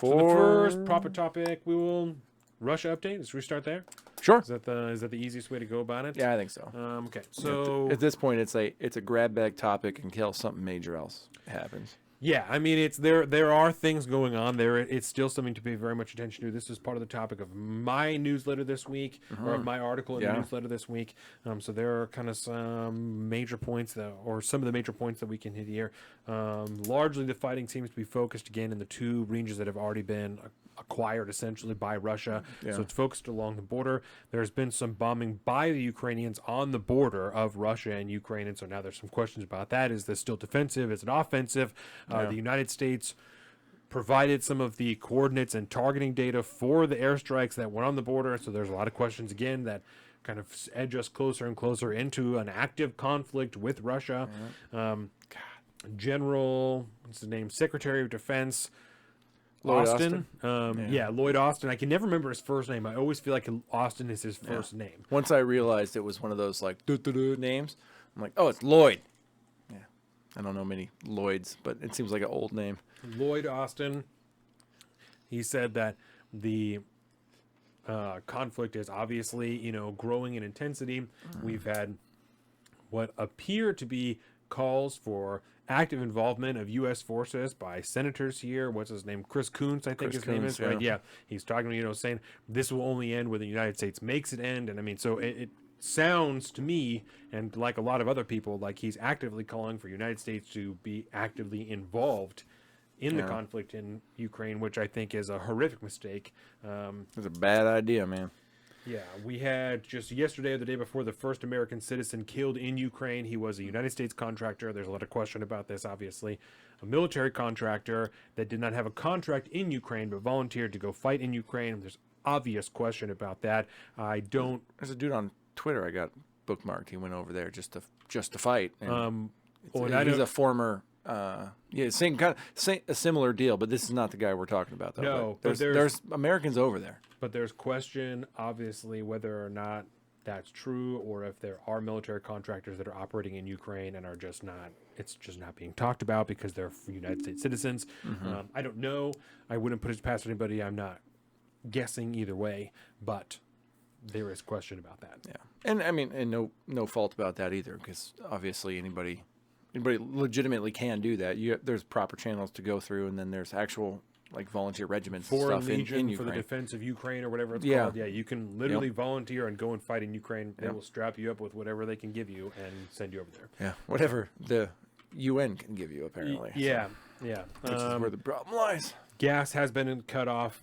So the first proper topic, we will Russia update. Let's restart there. Sure. Is that the easiest way to go about it? Yeah, I think so. Okay. So at this point, it's a grab bag topic until something major else happens. yeah, I mean, it's there are things going on there. It's still something to pay very much attention to. This is part of the topic of my newsletter this week, or of my article in the newsletter this week. So there are kind of some major points or some of the major points that we can hit here. Largely, the fighting seems to be focused again in the two regions that have already been acquired essentially by Russia. Yeah. So it's focused along the border. There's been some bombing by the Ukrainians on the border of Russia and Ukraine. And so now there's some questions about that. Is this still defensive? Is it offensive? The United States provided some of the coordinates and targeting data for the airstrikes that went on the border. So there's a lot of questions again that kind of edge us closer and closer into an active conflict with Russia. General, what's his name? Secretary of Defense Lloyd Austin. Lloyd Austin. I can never remember his first name. I always feel like Austin is his first name. Once I realized it was one of those like names, I'm like, oh, it's Lloyd. Yeah, I don't know many Lloyds, but it seems like an old name. Lloyd Austin. He said that the conflict is obviously, growing in intensity. We've had what appear to be calls for active involvement of U.S. forces by senators here. What's his name? Chris Coons, I think his name is. Right? Yeah. He's talking, saying this will only end when the United States makes it end. And I mean, so it sounds to me, and like a lot of other people, like he's actively calling for the United States to be actively involved in the conflict in Ukraine, which I think is a horrific mistake. It's a bad idea, man. Yeah, we had just yesterday or the day before the first American citizen killed in Ukraine. He was a United States contractor. There's a lot of question about this, obviously. A military contractor that did not have a contract in Ukraine but volunteered to go fight in Ukraine. There's obvious question about that. There's a dude on Twitter I got bookmarked. He went over there just to fight. And he's a former. A similar deal, but this is not the guy we're talking about, though. No, but there's Americans over there. But there's question, obviously, whether or not that's true, or if there are military contractors that are operating in Ukraine and it's just not being talked about because they're United States citizens. I don't know. I wouldn't put it past anybody. I'm not guessing either way, but there is question about that. Yeah, and I mean, and no fault about that either, because obviously anybody legitimately can do that. There's proper channels to go through, and then there's actual like volunteer regiments and stuff in Ukraine. For the defense of Ukraine or whatever it's called. Yeah, you can literally volunteer and go and fight in Ukraine. They will strap you up with whatever they can give you and send you over there. Yeah, whatever the UN can give you, apparently. Yeah. Which is where the problem lies. Gas has been cut off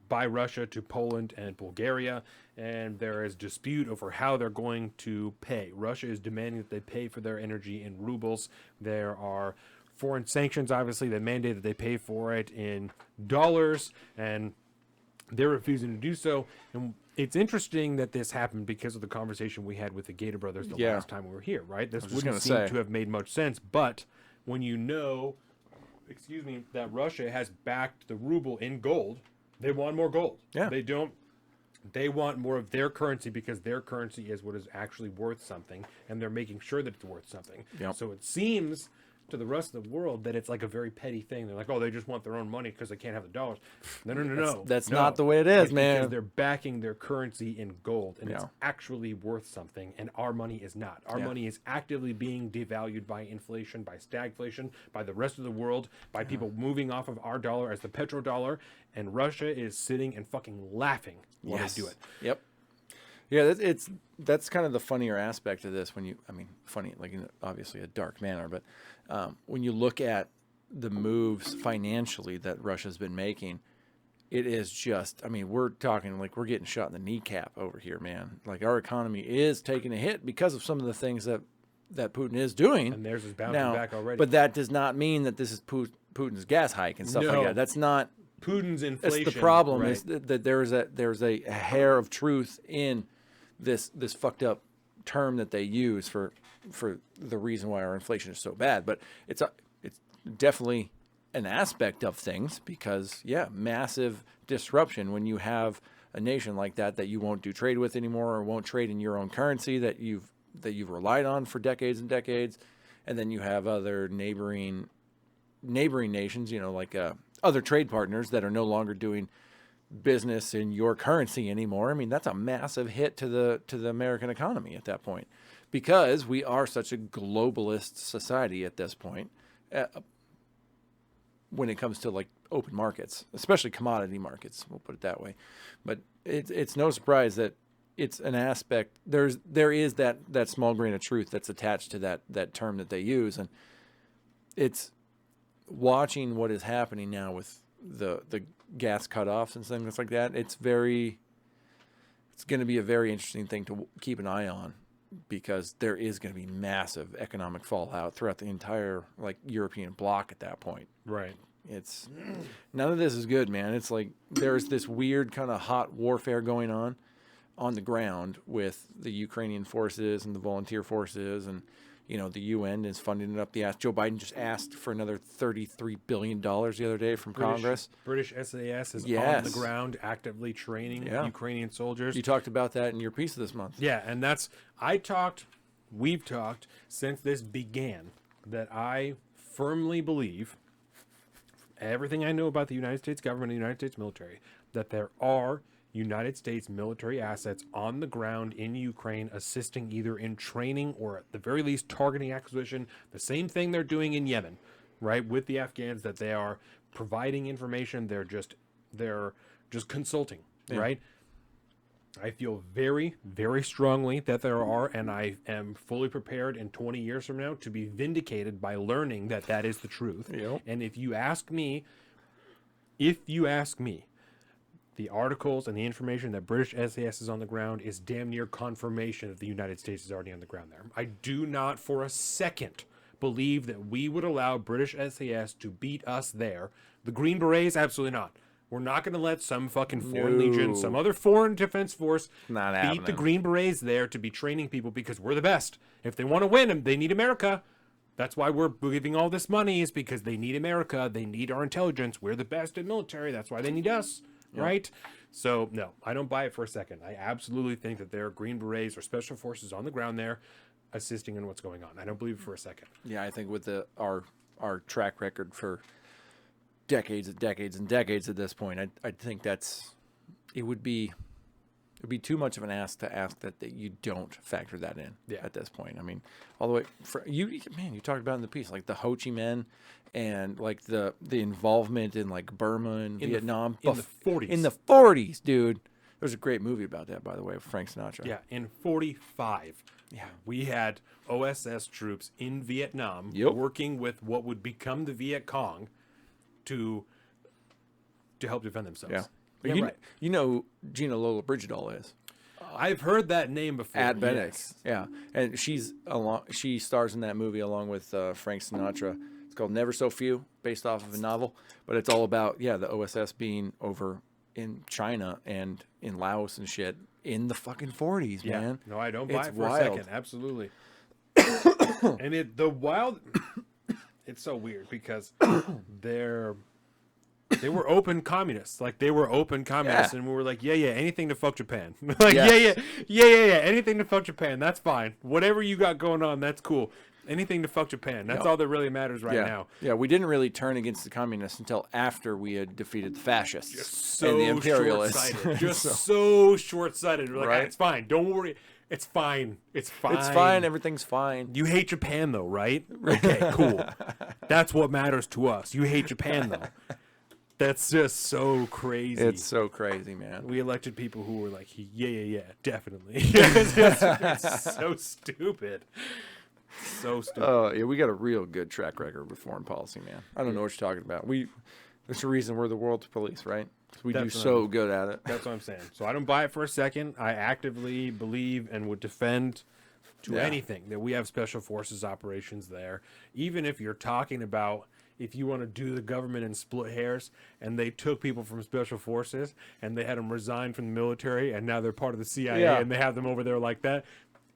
by Russia to Poland and Bulgaria, and there is dispute over how they're going to pay. Russia is demanding that they pay for their energy in rubles. There are foreign sanctions, obviously, that mandate that they pay for it in dollars, and they're refusing to do so. And it's interesting that this happened because of the conversation we had with the Gator brothers the last time we were here, right? This wouldn't seem to have made much sense, but when you know, that Russia has backed the ruble in gold, they want more gold. Yeah. They want more of their currency because their currency is what is actually worth something, and they're making sure that it's worth something. Yep. So it seems to the rest of the world that it's like a very petty thing. They're like, oh, they just want their own money because they can't have the dollars. No. That's not the way it is, man. Because they're backing their currency in gold, and it's actually worth something, and our money is not. Our money is actively being devalued by inflation, by stagflation, by the rest of the world, by people moving off of our dollar as the petrodollar, and Russia is sitting and fucking laughing while they do it. Yep. Yeah, that's kind of the funnier aspect of this funny, like in obviously a dark manner, but when you look at the moves financially that Russia's been making, it is just, we're talking like we're getting shot in the kneecap over here, man. Like our economy is taking a hit because of some of the things that Putin is doing. And theirs is bouncing back already. But that does not mean that this is Putin's gas hike and stuff like that. That's not Putin's inflation. That's the problem, is that there's a hair of truth in this fucked up term that they use for the reason why our inflation is so bad. But it's definitely an aspect of things, because massive disruption when you have a nation like that you won't do trade with anymore, or won't trade in your own currency that you've relied on for decades and decades, and then you have other neighboring nations, like other trade partners that are no longer doing business in your currency anymore. I mean, that's a massive hit to the American economy at that point, because we are such a globalist society at this point. When it comes to like open markets, especially commodity markets, we'll put it that way. But it's no surprise that it's an aspect. There is that small grain of truth that's attached to that term that they use, and it's watching what is happening now with the gas cutoffs and things like that. It's going to be a very interesting thing to keep an eye on, because there is going to be massive economic fallout throughout the entire like European bloc at that point. Right. It's none of this is good, man. It's like there's this weird kind of hot warfare going on the ground with the Ukrainian forces and the volunteer forces, and the UN is funding it up the ass. Joe Biden just asked for another $33 billion the other day from Congress. British SAS is on the ground actively training Ukrainian soldiers. You talked about that in your piece this month. Yeah, and we've talked since this began, that I firmly believe, everything I know about the United States government and the United States military, that there are United States military assets on the ground in Ukraine assisting either in training or at the very least targeting acquisition, the same thing they're doing in Yemen, right, with the Afghans, that they are providing information, they're just consulting, right? I feel very, very strongly that there are, and I am fully prepared in 20 years from now to be vindicated by learning that that is the truth. Yep. And if you ask me, the articles and the information that British SAS is on the ground is damn near confirmation that the United States is already on the ground there. I do not for a second believe that we would allow British SAS to beat us there. The Green Berets, absolutely not. We're not going to let some fucking foreign legion, some other foreign defense force beat the Green Berets there to be training people, because we're the best. If they want to win, they need America. That's why we're giving all this money, is because they need America. They need our intelligence. We're the best in military. That's why they need us, right? So, no, I don't buy it for a second. I absolutely think that there are Green Berets or special forces on the ground there assisting in what's going on. I don't believe it for a second. Yeah, I think with our track record for decades and decades and decades at this point, I think it would be too much of an ask to ask that you don't factor that in at this point. I mean, all the way you talked about in the piece, like the Ho Chi Minh and like the involvement in like Burma and Vietnam in the 40s. In the 40s, dude. There's a great movie about that, by the way, with Frank Sinatra. Yeah, in 45. Yeah, we had OSS troops in Vietnam working with what would become the Viet Cong to help defend themselves. Yeah. But you know who Gina Lola Bridgetall is. I've heard that name before. At Benix. Yeah. And she stars in that movie along with Frank Sinatra. It's called Never So Few, based off of a novel. But it's all about, the OSS being over in China and in Laos and shit in the fucking 40s, man. No, I don't buy it for a second. Absolutely. And it's so weird because they were open communists. Like, they were open communists, and we were like, anything to fuck Japan. Like, anything to fuck Japan. That's fine. Whatever you got going on, that's cool. Anything to fuck Japan. That's all that really matters right now. Yeah, we didn't really turn against the communists until after we had defeated the fascists and the imperialists. So short-sighted. We're like, it's fine. Don't worry. It's fine. It's fine. It's fine. Everything's fine. You hate Japan, though, right? Okay, cool. That's what matters to us. You hate Japan, though. That's just so crazy. It's so crazy, man. We elected people who were like, definitely. It's so stupid. So stupid. Oh, yeah, we got a real good track record with foreign policy, man. I don't know what you're talking about. There's a reason we're the world's police, right? We do so good at it. That's what I'm saying. So I don't buy it for a second. I actively believe and would defend to anything that we have special forces operations there. Even if you're talking about, if you want to do the government and split hairs, and they took people from special forces and they had them resign from the military, and now they're part of the CIA and they have them over there like that.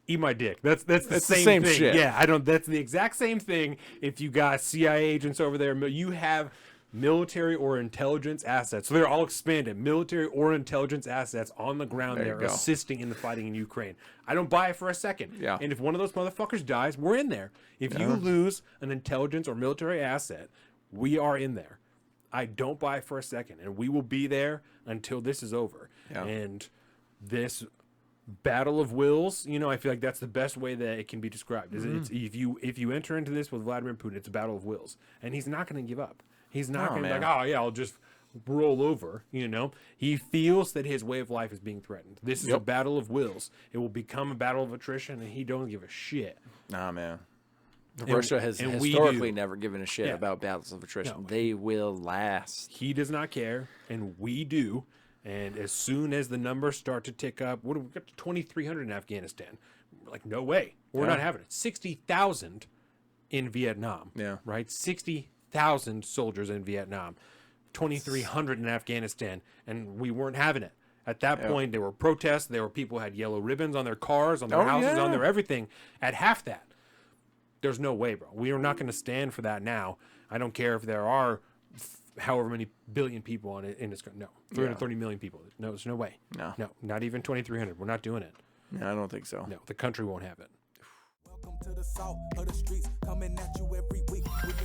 Eat my dick. That's the same thing. Shit. Yeah, that's the exact same thing. If you got CIA agents over there, you have military or intelligence assets. So they're all expanded. Military or intelligence assets on the ground there assisting in the fighting in Ukraine. I don't buy it for a second. Yeah. And if one of those motherfuckers dies, we're in there. If you lose an intelligence or military asset, we are in there. I don't buy for a second, and we will be there until this is over. Yeah. And this battle of wills, you know, I feel like that's the best way that it can be described. Is it's if you enter into this with Vladimir Putin, it's a battle of wills, and he's not going to give up. He's not going to be like, oh yeah, I'll just roll over. You know, he feels that his way of life is being threatened. This is a battle of wills. It will become a battle of attrition, and he don't give a shit. Nah, man. Russia has historically never given a shit about battles of attrition. No. They will last. He does not care, and we do. And as soon as the numbers start to tick up, what do we got to 2,300 in Afghanistan? We're like, no way. We're not having it. 60,000 in Vietnam. Yeah. Right? 60,000 soldiers in Vietnam. 2,300 in Afghanistan. And we weren't having it. At that point, there were protests. There were people who had yellow ribbons on their cars, on their houses, on their everything. At half that. There's no way, bro. We are not going to stand for that now. I don't care if there are however many billion people on it in this country. No, 330 million people. No, there's no way. No, not even 2,300. We're not doing it. No, I don't think so. No, the country won't have it. Welcome to the south of the streets, coming at you every week with